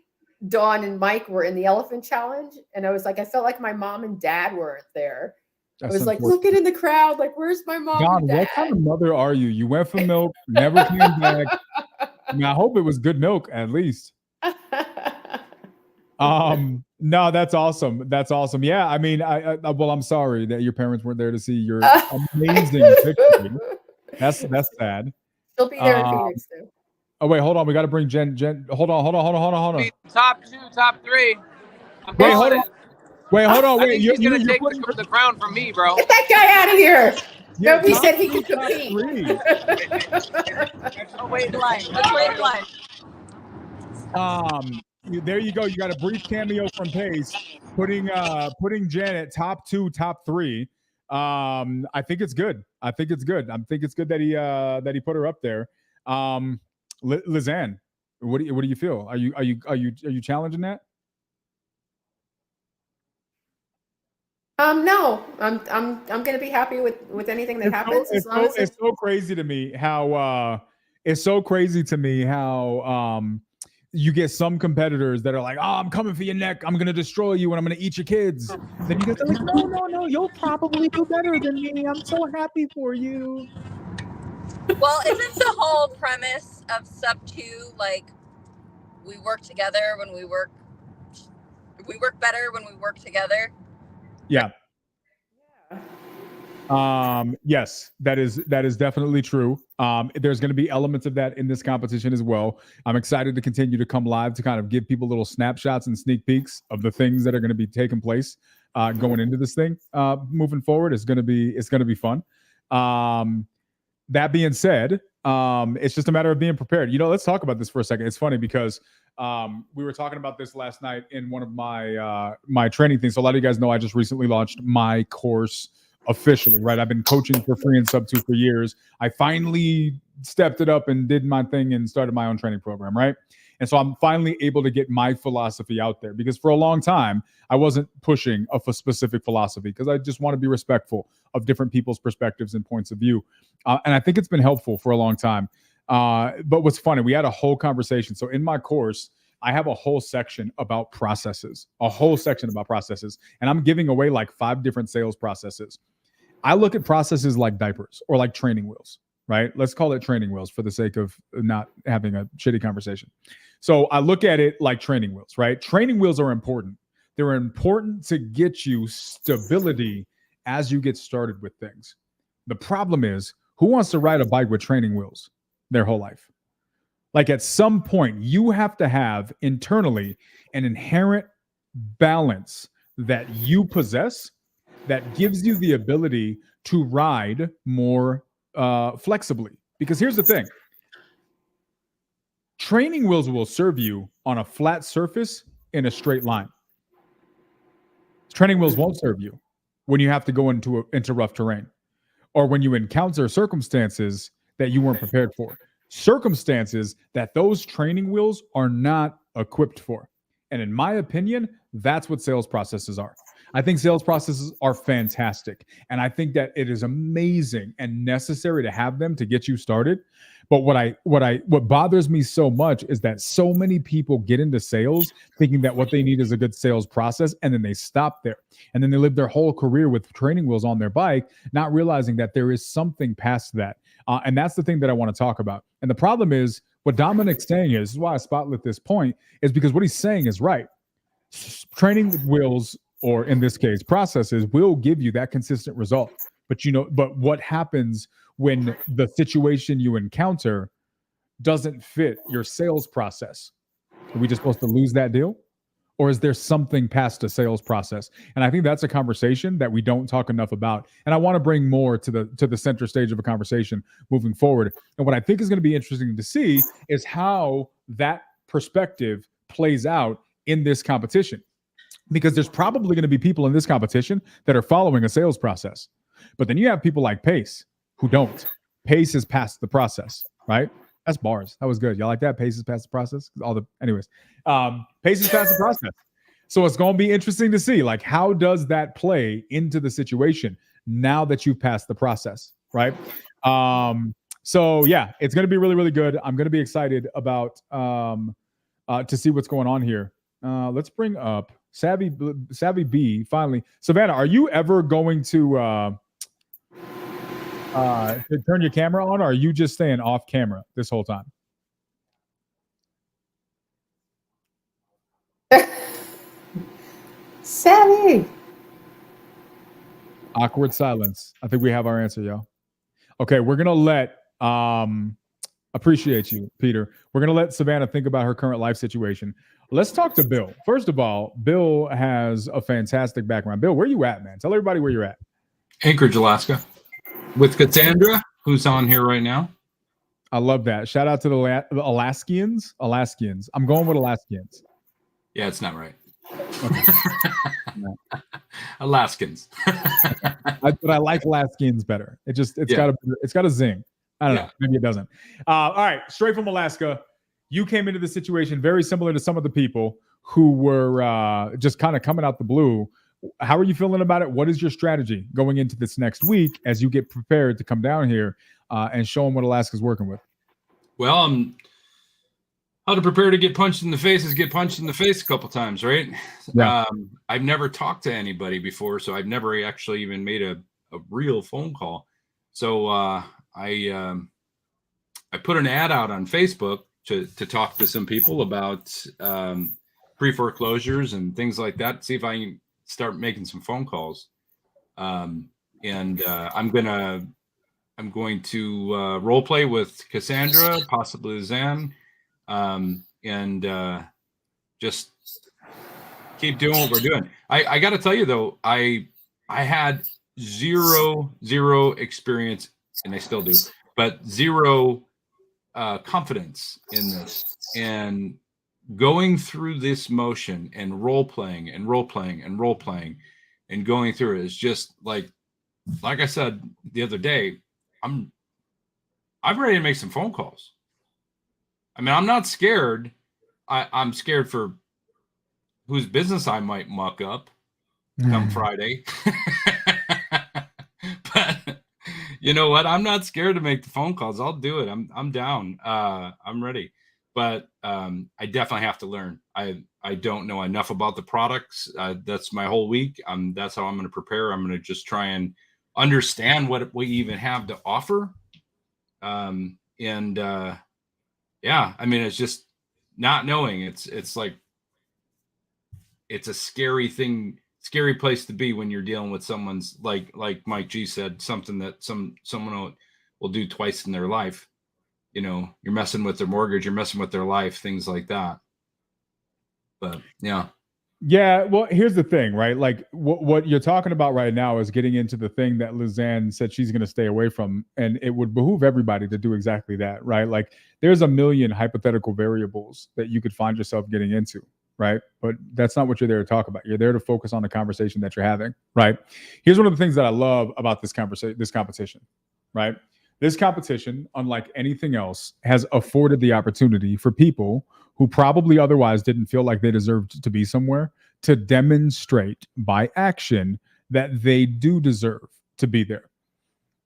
Dawn and Mike were in the elephant challenge. And I was like, I felt like my mom and dad weren't there. I was like looking in the crowd, like, where's my mom? Dawn, and dad? What kind of mother are you? You went for milk, never came back. I mean, I hope it was good milk at least. No, that's awesome. That's awesome. Yeah, I mean, well, I'm sorry that your parents weren't there to see your amazing picture. That's sad. She'll be there in Phoenix too. Oh wait, hold on. We got to bring Jen. Hold on. Top 2, top 3. Wait, hold on. Wait, he's gonna take the crown from me, bro. Get that guy out of here. Yeah, Nobody said he could compete. Oh, wait in line. Let's wait in line. There you go. You got a brief cameo from Pace, putting Jen at top 2, top 3. I think it's good. I think it's good that he put her up there. Lizanne, what do you feel? Are you challenging that? No, I'm going to be happy with anything that happens. It's so crazy to me how you get some competitors that are like, oh, I'm coming for your neck. I'm going to destroy you and I'm going to eat your kids. Then you guys are like, no, you'll probably do better than me. I'm so happy for you. Well, isn't the whole premise of Sub 2 like we work together when we work better when we work together? Yeah. Yes, that is definitely true. There's going to be elements of that in this competition as well. I'm excited to continue to come live to kind of give people little snapshots and sneak peeks of the things that are going to be taking place going into this thing. Moving forward, it's going to be fun. That being said, it's just a matter of being prepared. Let's talk about this for a second. It's funny because we were talking about this last night in one of my training things. So a lot of you guys know I just recently launched my course officially, right? I've been coaching for free in Sub 2 for years. I finally stepped it up and did my thing and started my own training program, right? And so I'm finally able to get my philosophy out there because for a long time, I wasn't pushing a specific philosophy because I just want to be respectful of different people's perspectives and points of view. And I think it's been helpful for a long time. But what's funny, we had a whole conversation. So in my course, I have a whole section about processes, and I'm giving away like 5 different sales processes. I look at processes like diapers or like training wheels, right? Let's call it training wheels for the sake of not having a shitty conversation. So I look at it like training wheels, right? Training wheels are important. They're important to get you stability as you get started with things. The problem is, who wants to ride a bike with training wheels their whole life? Like at some point, you have to have internally an inherent balance that you possess that gives you the ability to ride more flexibly. Because here's the thing. Training wheels will serve you on a flat surface in a straight line. Training wheels won't serve you when you have to go into rough terrain or when you encounter circumstances that you weren't prepared for. Circumstances that those training wheels are not equipped for. And in my opinion, that's what sales processes are. I think sales processes are fantastic. And I think that it is amazing and necessary to have them to get you started. But what bothers me so much is that so many people get into sales thinking that what they need is a good sales process, and then they stop there. And then they live their whole career with training wheels on their bike, not realizing that there is something past that. And that's the thing that I want to talk about. And the problem is, what Dominic's saying is why I spotlight this point, is because what he's saying is right. Training wheels, or in this case, processes, will give you that consistent result. But what happens when the situation you encounter doesn't fit your sales process? Are we just supposed to lose that deal? Or is there something past a sales process? And I think that's a conversation that we don't talk enough about. And I want to bring more to the center stage of a conversation moving forward. And what I think is going to be interesting to see is how that perspective plays out in this competition. Because there's probably going to be people in this competition that are following a sales process. But then you have people like Pace who don't. Pace is past the process, right? That's bars. That was good. Y'all like that? Pace is past the process? Anyways. Pace is past the process. So it's going to be interesting to see, like, how does that play into the situation now that you've passed the process, right? So yeah, it's going to be really, really good. I'm going to be excited about to see what's going on here. Let's bring up Savvy B finally. Savannah, are you ever going to turn your camera on, or are you just staying off camera this whole time? Savvy. Awkward silence. I think we have our answer, y'all. Okay, we're gonna let appreciate you, Peter. We're gonna let Savannah think about her current life situation. Let's talk to Bill. First of all, Bill has a fantastic background. Bill, where you at, man? Tell everybody where you're at. Anchorage, Alaska, with Cassandra, who's on here right now. I love that. Shout out to the Alaskians. Alaskians. I'm going with Alaskians. Yeah, it's not right. Okay. No. Alaskans. But I like Alaskans better. It's got a zing. I don't know. Maybe it doesn't. All right. Straight from Alaska. You came into the situation very similar to some of the people who were just kind of coming out the blue. How are you feeling about it? What is your strategy going into this next week as you get prepared to come down here and show them what Alaska's working with? Well, how to prepare to get punched in the face is get punched in the face a couple times, right? Yeah. I've never talked to anybody before, so I've never actually even made a real phone call. So I put an ad out on Facebook to talk to some people about pre-foreclosures and things like that. See if I can start making some phone calls. I'm going to role play with Cassandra, possibly Zan, and just keep doing what we're doing. I got to tell you though, I had zero experience, and I still do, but zero confidence in this. And going through this motion and role playing and role playing and role playing and going through it is just like I said the other day, I'm ready to make some phone calls. I mean, I'm not scared. I'm scared for whose business I might muck up come Friday. But you know what? I'm not scared to make the phone calls. I'll do it. I'm down. I'm ready. But I definitely have to learn. I don't know enough about the products. That's my whole week. That's how I'm going to prepare. I'm going to just try and understand what we even have to offer. Yeah, I mean, it's just not knowing. It's like, it's a scary thing, scary place to be when you're dealing with someone's like Mike G said, something that someone will do twice in their life. You know, you're messing with their mortgage, you're messing with their life, things like that. But yeah. Yeah, well, here's the thing, right? Like what you're talking about right now is getting into the thing that Lizanne said she's going to stay away from, and it would behoove everybody to do exactly that, right? Like there's a million hypothetical variables that you could find yourself getting into, right? But that's not what you're there to talk about. You're there to focus on the conversation that you're having, right? Here's one of the things that I love about this competition, right? This competition, unlike anything else, has afforded the opportunity for people who probably otherwise didn't feel like they deserved to be somewhere to demonstrate by action that they do deserve to be there.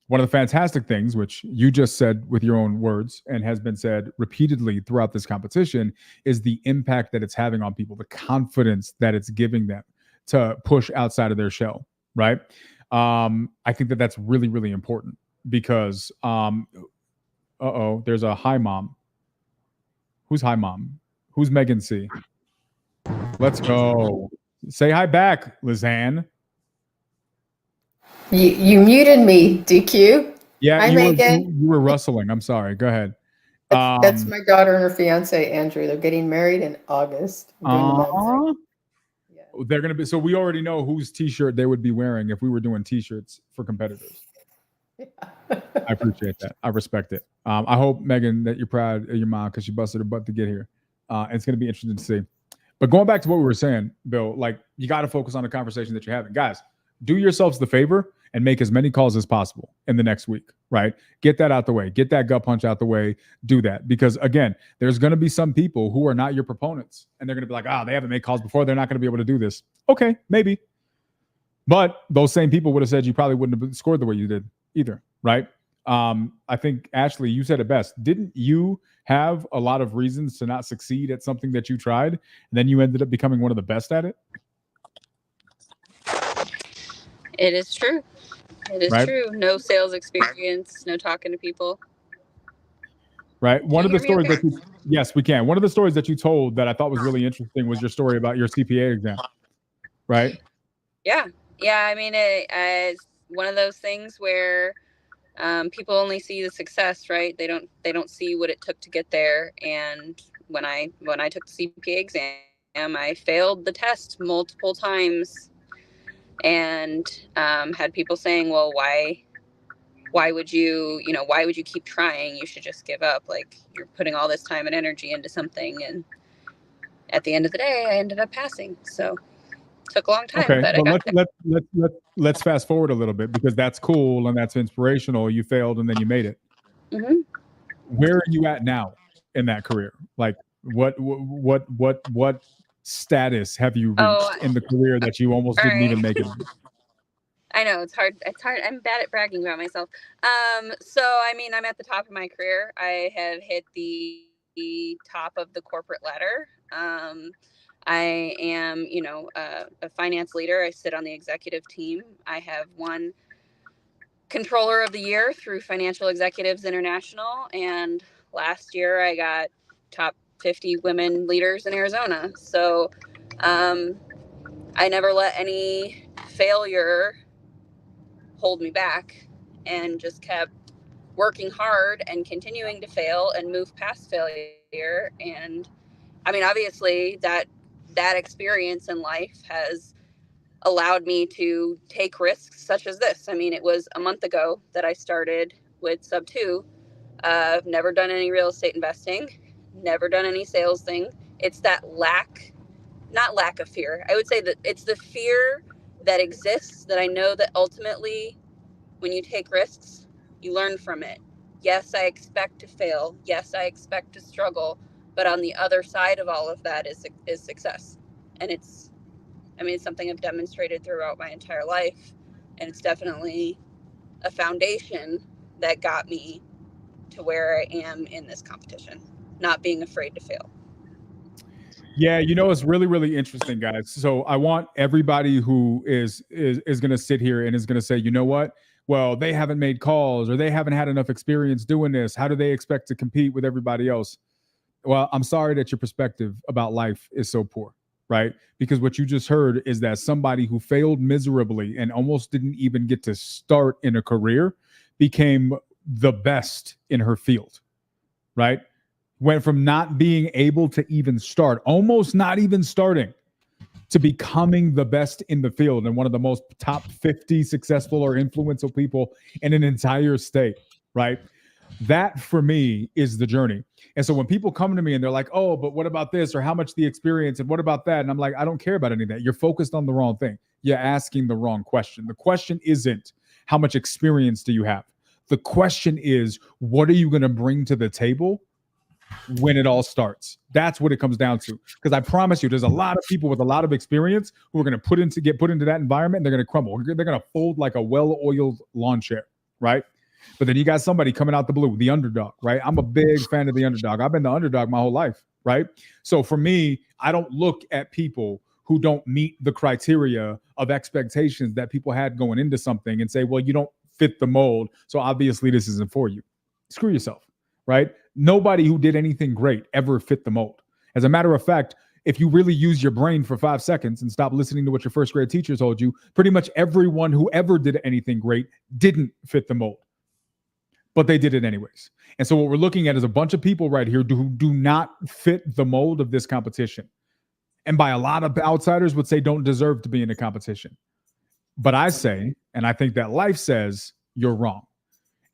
One of the fantastic things, which you just said with your own words and has been said repeatedly throughout this competition, is the impact that it's having on people, the confidence that it's giving them to push outside of their shell, right? I think that that's really, really important because, there's a hi mom. Who's hi mom? Who's Megan C? Let's go. Say hi back, Lizanne. You muted me, DQ. Yeah, Hi, Megan. you were rustling. I'm sorry. Go ahead. That's my daughter and her fiance, Andrew. They're getting married in August. They're going to be, so we already know whose t-shirt they would be wearing if we were doing t-shirts for competitors. Yeah. I appreciate that. I respect it. I hope, Megan, that you're proud of your mom because she busted her butt to get here. It's going to be interesting to see. But going back to what we were saying, Bill, like you got to focus on the conversation that you're having. Guys, do yourselves the favor and make as many calls as possible in the next week, right? Get that out the way. Get that gut punch out the way. Do that. Because again, there's going to be some people who are not your proponents and they're going to be like, they haven't made calls before. They're not going to be able to do this. Okay, maybe. But those same people would have said you probably wouldn't have scored the way you did either, right? I think, Ashley, you said it best. Didn't you have a lot of reasons to not succeed at something that you tried, and then you ended up becoming one of the best at it? It is true. It is right? true. No sales experience, no talking to people. Right. One of the stories okay? that you, yes, we can. One of the stories that you told that I thought was really interesting was your story about your CPA exam, right? Yeah. I mean, it's one of those things where people only see the success, right? They don't see what it took to get there. And when I took the CPA exam, I failed the test multiple times, and had people saying, "Well, why would you keep trying? You should just give up. Like, you're putting all this time and energy into something." And at the end of the day, I ended up passing. So it took a long time, okay, but I well, got there. let's fast forward a little bit because that's cool and that's inspirational. You failed and then you made it. Mm-hmm. Where are you at now in that career? Like, what status have you reached in the career that you almost didn't even make it? I know it's hard. I'm bad at bragging about myself. So I mean, I'm at the top of my career. I have hit the top of the corporate ladder. I am, a finance leader. I sit on the executive team. I have won Controller of the Year through Financial Executives International, and last year I got top 50 women leaders in Arizona. So I never let any failure hold me back, and just kept working hard and continuing to fail and move past failure. And I mean, obviously that experience in life has allowed me to take risks such as this. I mean, it was a month ago that I started with Sub 2. I've never done any real estate investing, never done any sales thing. It's that not lack of fear. I would say that it's the fear that exists, that I know that ultimately when you take risks, you learn from it. Yes, I expect to fail. Yes, I expect to struggle. But on the other side of all of that is success. And it's something I've demonstrated throughout my entire life. And it's definitely a foundation that got me to where I am in this competition, not being afraid to fail. Yeah, it's really, really interesting, guys. So I want everybody who is going to sit here and is going to say, you know what? Well, they haven't made calls, or they haven't had enough experience doing this. How do they expect to compete with everybody else? Well, I'm sorry that your perspective about life is so poor, right? Because what you just heard is that somebody who failed miserably and almost didn't even get to start in a career became the best in her field, right? Went from not being able to even start, almost not even starting, to becoming the best in the field and one of the most top 50 successful or influential people in an entire state, right? That for me is the journey. And so when people come to me and they're like, oh, but what about this? Or how much the experience? And what about that? And I'm like, I don't care about any of that. You're focused on the wrong thing. You're asking the wrong question. The question isn't how much experience do you have? The question is, what are you going to bring to the table when it all starts? That's what it comes down to. Because I promise you, there's a lot of people with a lot of experience who are going to get put into that environment, and they're going to crumble. They're going to fold like a well-oiled lawn chair, right? But then you got somebody coming out the blue, the underdog, right? I'm a big fan of the underdog. I've been the underdog my whole life, right? So for me, I don't look at people who don't meet the criteria of expectations that people had going into something and say, well, you don't fit the mold, so obviously this isn't for you. Screw yourself, right? Nobody who did anything great ever fit the mold. As a matter of fact, if you really use your brain for 5 seconds and stop listening to what your first grade teacher told you, pretty much everyone who ever did anything great didn't fit the mold, but they did it anyways. And so what we're looking at is a bunch of people right here who do not fit the mold of this competition. And by a lot of outsiders would say don't deserve to be in the competition. But I say, and I think that life says, you're wrong.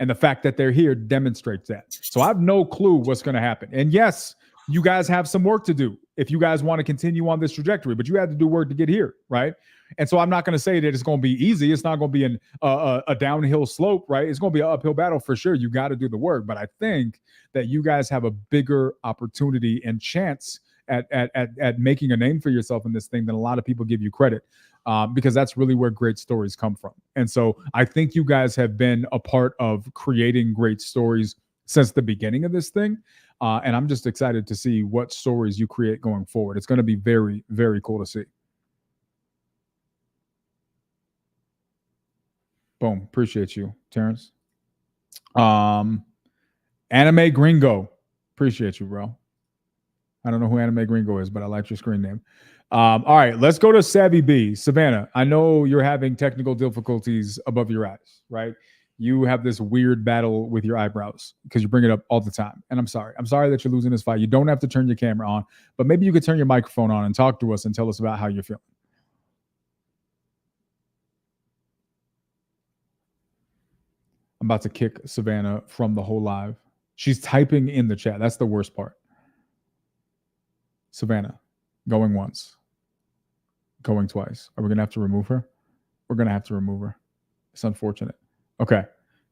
And the fact that they're here demonstrates that. So I have no clue what's going to happen. And yes, you guys have some work to do if you guys want to continue on this trajectory, but you had to do work to get here, right? And so I'm not going to say that it's going to be easy. It's not going to be a downhill slope, right? It's going to be an uphill battle for sure. You got to do the work. But I think that you guys have a bigger opportunity and chance at making a name for yourself in this thing than a lot of people give you credit. Because that's really where great stories come from. And so I think you guys have been a part of creating great stories since the beginning of this thing. And I'm just excited to see what stories you create going forward. It's going to be very, very cool to see. Boom. Appreciate you, Terrence. Anime Gringo. Appreciate you, bro. I don't know who Anime Gringo is, but I like your screen name. All right, let's go to Savvy B. Savannah, I know you're having technical difficulties above your eyes, right? You have this weird battle with your eyebrows because you bring it up all the time. And I'm sorry. I'm sorry that you're losing this fight. You don't have to turn your camera on, but maybe you could turn your microphone on and talk to us and tell us about how you're feeling. I'm about to kick Savannah from the whole live. She's typing in the chat. That's the worst part. Savannah, going once. Going twice. Are we going to have to remove her? We're going to have to remove her. It's unfortunate. Okay.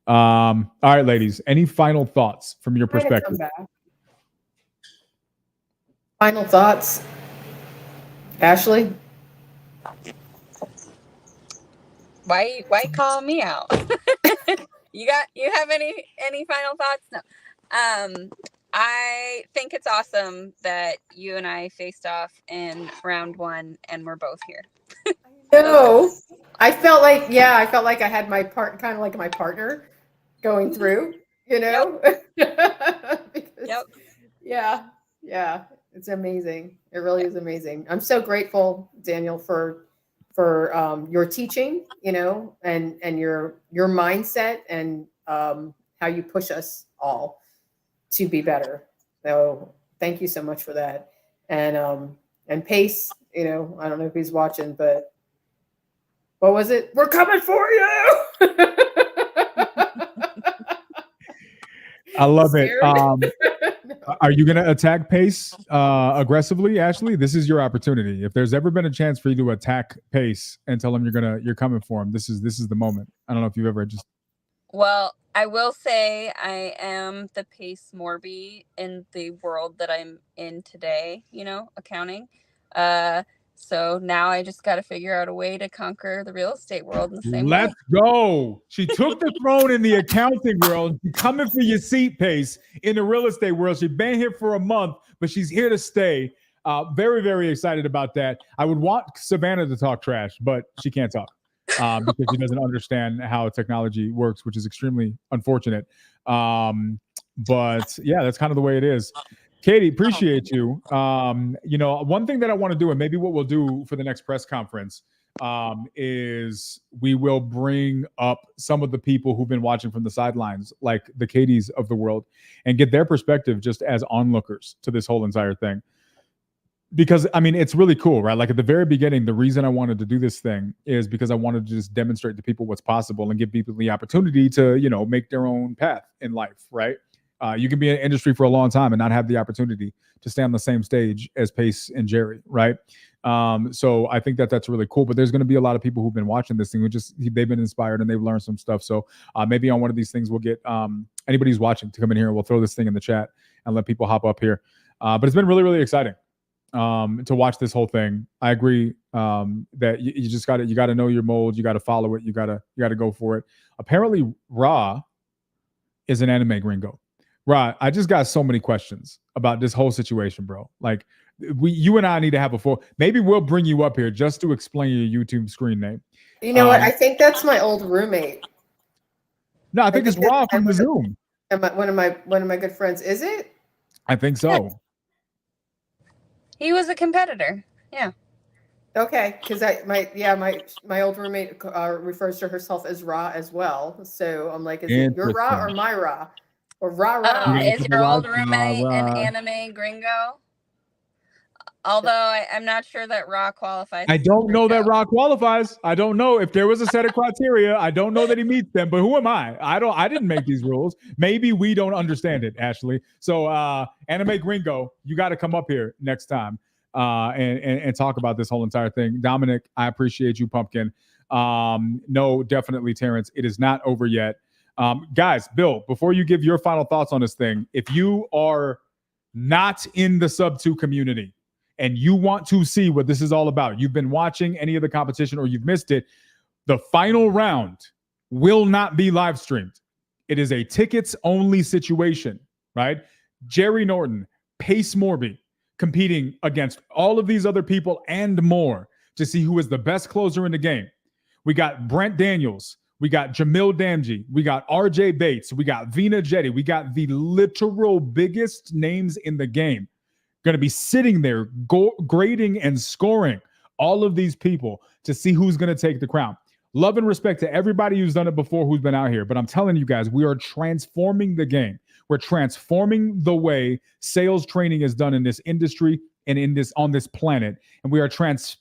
All right, ladies. Any final thoughts from your perspective? Final thoughts? Ashley? Why call me out? You have any final thoughts? No. I think it's awesome that you and I faced off in round 1 and we're both here. No, I felt like I had my kind of like my partner going through, you know. Because, yeah, it's amazing. It really is amazing. I'm so grateful, Daniel, for your teaching, you know, and your mindset and how you push us all to be better. So thank you so much for that. And Pace, you know, I don't know if he's watching, but what was it? We're coming for you. I love it. Are you going to attack Pace aggressively, Ashley? This is your opportunity. If there's ever been a chance for you to attack Pace and tell him you're coming for him, this is the moment. I don't know if you've ever just. Well, I will say I am the Pace Morby in the world that I'm in today, you know, accounting. So now I just got to figure out a way to conquer the real estate world in the same way. Let's go. She took the throne in the accounting world. She's coming for your seat, Pace, in the real estate world. She's been here for a month, but she's here to stay. Very, very excited about that. I would want Savannah to talk trash, but she can't talk because she doesn't understand how technology works, which is extremely unfortunate. But yeah, that's kind of the way it is. Katie, appreciate you. You know, one thing that I want to do, and maybe what we'll do for the next press conference, is we will bring up some of the people who've been watching from the sidelines, like the Katies of the world, and get their perspective just as onlookers to this whole entire thing. Because, I mean, it's really cool, right? Like at the very beginning, the reason I wanted to do this thing is because I wanted to just demonstrate to people what's possible and give people the opportunity to, you know, make their own path in life, right? You can be in an industry for a long time and not have the opportunity to stay on the same stage as Pace and Jerry, right? So I think that that's really cool. But there's going to be a lot of people who've been watching this thing they've been inspired and they've learned some stuff. So maybe on one of these things we'll get anybody who's watching to come in here and we'll throw this thing in the chat and let people hop up here. But it's been really, really exciting to watch this whole thing. I agree that you just got to know your mold. You got to follow it. You got to go for it. Apparently, Ra is an anime gringo. Right, I just got so many questions about this whole situation, bro. Like, you and I need to have a full. Maybe we'll bring you up here just to explain your YouTube screen name. You know what? I think that's my old roommate. No, I think it's Rob from the Zoom. One of my good friends. Is it? I think so. He was a competitor. Yeah. Okay, because my old roommate refers to herself as Ra as well. So I'm like, is it your Ra or my Ra? Or Ra. Is your old roommate an anime gringo? Although I'm not sure that Ra qualifies. I don't know that Ra qualifies. I don't know if there was a set of criteria. I don't know that he meets them. But who am I? I didn't make these rules. Maybe we don't understand it, Ashley. So anime gringo, you got to come up here next time and talk about this whole entire thing. Dominic, I appreciate you, Pumpkin. No, definitely, Terrence. It is not over yet. Guys, Bill, before you give your final thoughts on this thing, if you are not in the sub-2 community and you want to see what this is all about, you've been watching any of the competition or you've missed it, the final round will not be live streamed. It is a tickets-only situation, right? Jerry Norton, Pace Morby, competing against all of these other people and more to see who is the best closer in the game. We got Brent Daniels. We got Jamil Damji. We got RJ Bates. We got Vina Jetty. We got the literal biggest names in the game going to be sitting there grading and scoring all of these people to see who's going to take the crown. Love and respect to everybody who's done it before, who's been out here. But I'm telling you guys, we are transforming the game. We're transforming the way sales training is done in this industry and on this planet. And we are transforming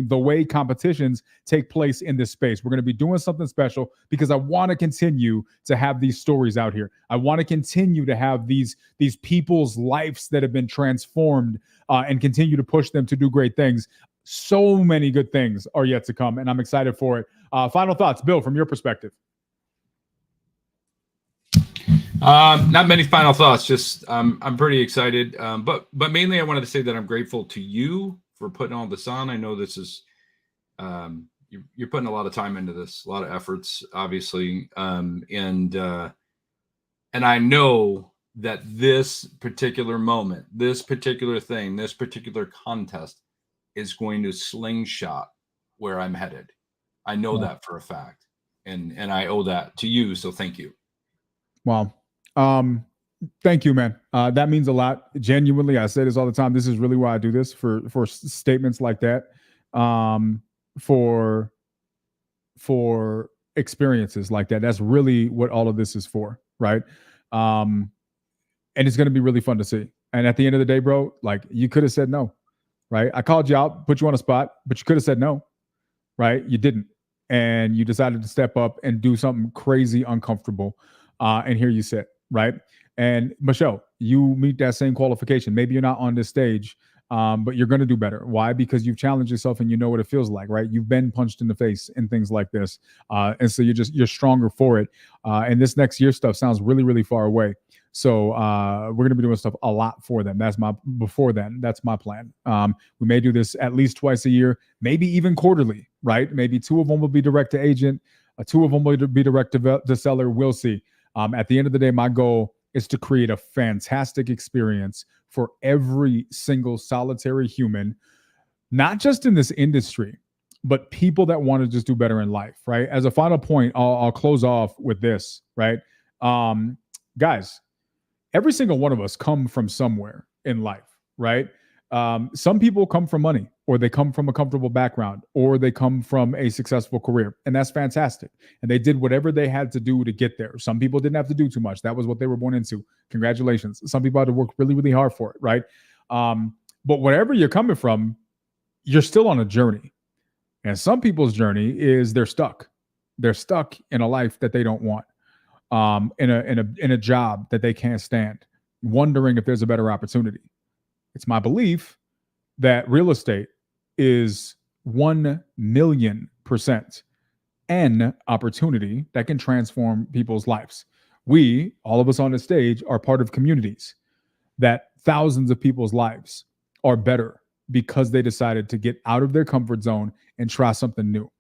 the way competitions take place in this space. We're going to be doing something special because I want to continue to have these stories out here. I want to continue to have these people's lives that have been transformed and continue to push them to do great things. So many good things are yet to come, and I'm excited for it. Final thoughts, Bill, from your perspective. Not many final thoughts. Just I'm pretty excited, but mainly I wanted to say that I'm grateful to you for putting all this on. I know this is you're putting a lot of time into this, a lot of efforts, obviously, and I know that this particular moment, this particular thing, this particular contest is going to slingshot where I'm headed. I know that for a fact. And I owe that to you. So thank you. Wow. Thank you, man. That means a lot. Genuinely, I say this all the time. This is really why I do this, for statements like that, for experiences like that. That's really what all of this is for, right? And it's going to be really fun to see. And at the end of the day, bro, like, you could have said no, right? I called you out, put you on a spot, but you could have said no, right? You didn't. And you decided to step up and do something crazy uncomfortable. And here you sit, right? And Michelle, you meet that same qualification. Maybe you're not on this stage, but you're going to do better. Why? Because you've challenged yourself and you know what it feels like, right? You've been punched in the face and things like this. And so you're stronger for it. And this next year stuff sounds really, really far away. So we're going to be doing stuff a lot for them. That's my plan. We may do this at least twice a year, maybe even quarterly, right? Maybe 2 of them will be direct to agent. 2 of them will be direct to seller. We'll see. At the end of the day, my goal is to create a fantastic experience for every single solitary human, not just in this industry, but people that want to just do better in life, right? As a final point, I'll close off with this, right? Guys, every single one of us come from somewhere in life, right? Some people come from money, or they come from a comfortable background, or they come from a successful career, and that's fantastic. And they did whatever they had to do to get there. Some people didn't have to do too much. That was what they were born into. Congratulations. Some people had to work really, really hard for it, right? But wherever you're coming from, you're still on a journey. And some people's journey is they're stuck. They're stuck in a life that they don't want, in a job that they can't stand, wondering if there's a better opportunity. It's my belief that real estate is 1,000,000% an opportunity that can transform people's lives. We, all of us on the stage, are part of communities that thousands of people's lives are better because they decided to get out of their comfort zone and try something new.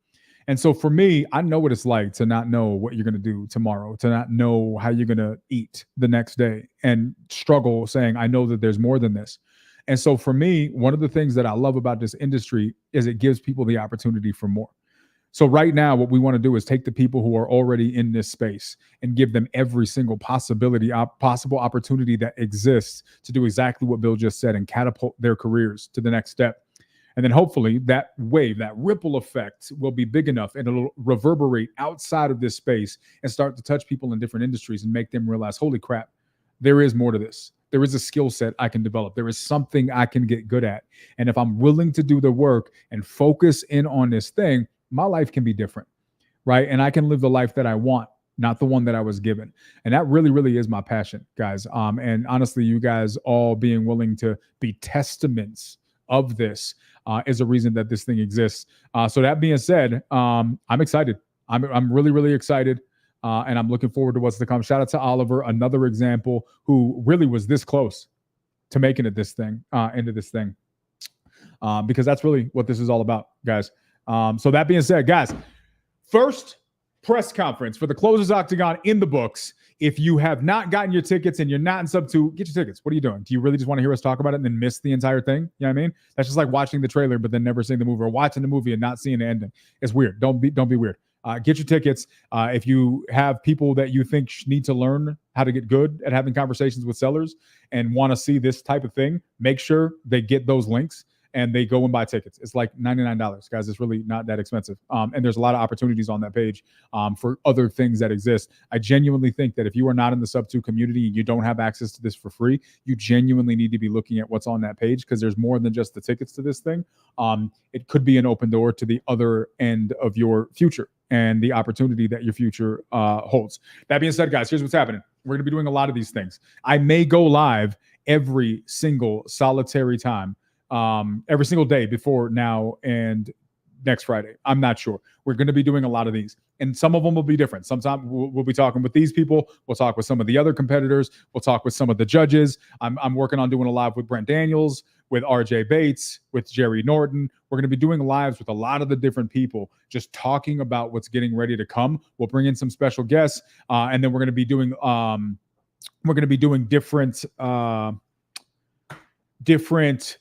And so for me, I know what it's like to not know what you're going to do tomorrow, to not know how you're going to eat the next day, and struggle saying, I know that there's more than this. And so for me, one of the things that I love about this industry is it gives people the opportunity for more. So right now, what we want to do is take the people who are already in this space and give them every single possible opportunity that exists to do exactly what Bill just said and catapult their careers to the next step. And then hopefully that wave, that ripple effect will be big enough and it'll reverberate outside of this space and start to touch people in different industries and make them realize, holy crap, there is more to this. There is a skill set I can develop. There is something I can get good at. And if I'm willing to do the work and focus in on this thing, my life can be different, right? And I can live the life that I want, not the one that I was given. And that really, really is my passion, guys. And honestly, you guys all being willing to be testaments of this is a reason that this thing exists. So that being said, I'm excited. I'm really, really excited. And I'm looking forward to what's to come. Shout out to Oliver, another example who really was this close to making it into this thing. Because that's really what this is all about, guys. So that being said, guys, first press conference for the Closers Octagon in the books. If you have not gotten your tickets and you're not in sub 2, get your tickets. What are you doing? Do you really just want to hear us talk about it and then miss the entire thing? You know what I mean? That's just like watching the trailer but then never seeing the movie, or watching the movie and not seeing the ending. It's weird. Don't be weird. Get your tickets. If you have people that you think need to learn how to get good at having conversations with sellers and want to see this type of thing, make sure they get those links and they go and buy tickets. It's like $99, guys. It's really not that expensive. And there's a lot of opportunities on that page for other things that exist. I genuinely think that if you are not in the sub 2 community and you don't have access to this for free, you genuinely need to be looking at what's on that page, because there's more than just the tickets to this thing. It could be an open door to the other end of your future and the opportunity that your future holds. That being said, guys, here's what's happening. We're going to be doing a lot of these things. I may go live every single solitary time, every single day before now and next Friday. I'm not sure. We're going to be doing a lot of these, and some of them will be different. Sometimes we'll be talking with these people. We'll talk with some of the other competitors. We'll talk with some of the judges. I'm working on doing a live with Brent Daniels, with RJ Bates, with Jerry Norton. We're going to be doing lives with a lot of the different people, just talking about what's getting ready to come. We'll bring in some special guests, and then we're going to be doing we're going to be doing different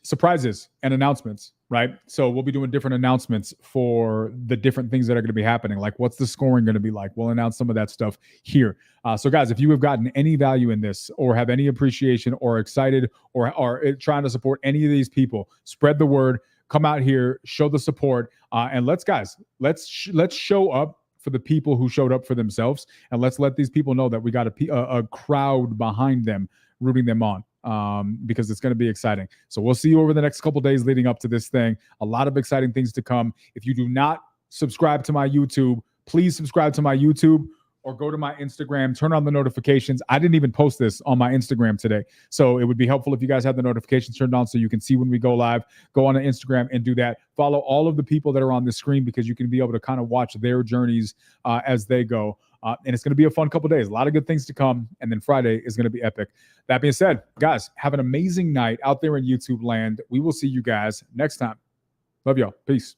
surprises and announcements, right? So we'll be doing different announcements for the different things that are going to be happening. Like, what's the scoring going to be like? We'll announce some of that stuff here. So guys, if you have gotten any value in this, or have any appreciation, or excited, or are trying to support any of these people, spread the word. Come out here, show the support, and let's show up for the people who showed up for themselves, and let's let these people know that we got a crowd behind them, rooting them on, because it's going to be exciting. So we'll see you over the next couple days leading up to this thing. A lot of exciting things to come. If you do not subscribe to my YouTube, please subscribe to my YouTube, or go to my Instagram, turn on the notifications. I didn't even post this on my Instagram today, so it would be helpful if you guys have the notifications turned on so you can see when we go live. Go on to Instagram and do that. Follow all of the people that are on the screen, because you can be able to kind of watch their journeys as they go. And it's going to be a fun couple days. A lot of good things to come. And then Friday is going to be epic. That being said, guys, have an amazing night out there in YouTube land. We will see you guys next time. Love y'all. Peace.